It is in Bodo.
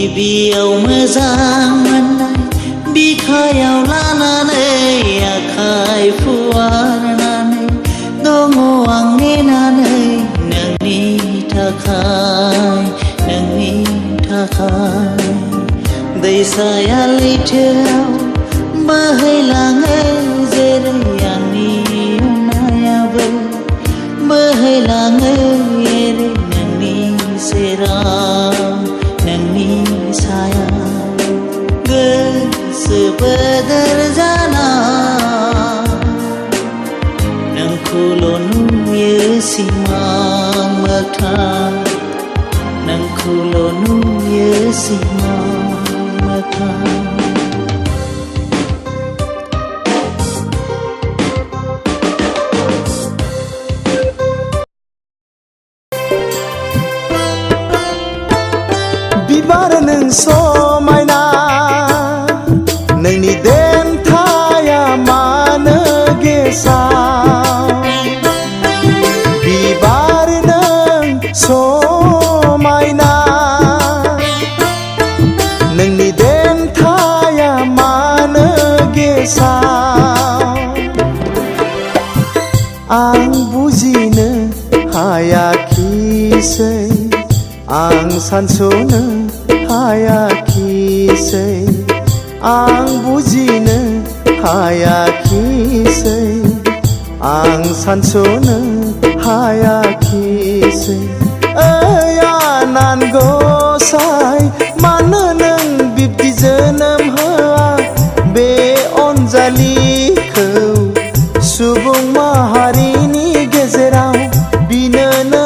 गिबियाव मोजां मोननाय बिखायाव लानानै आखाइ फुवारनानै दङ आं नेनानै नोंनि थाखाय दैसाया लैथोआव बोहैलाङो जेरै आंनि अननायाबो बोहैलाङो एरै नोंनि सेराव नोंनि सायाव गोसो बोदोर जाना नोंखौल' नुयो सिमां मोगथां नोंखौल' नुयो सिमां मोगथां बिबार नों समायना नोंनि देन्थाया मानो गेसाव बिबार नों समायना नोंनि देन्थाया मानो गेसाव आं बुजिनो हायाखिसै आं सानस'नो हायाखिसै आं बुजिनो हायाखिसै आं सानस'नो हायाखिसै ओइ आनान गसाइ मानो नों बिब्दि जोनोम होआ बे अनजालिखौ सुबुं माहारिनि गेजेराव बिनोनो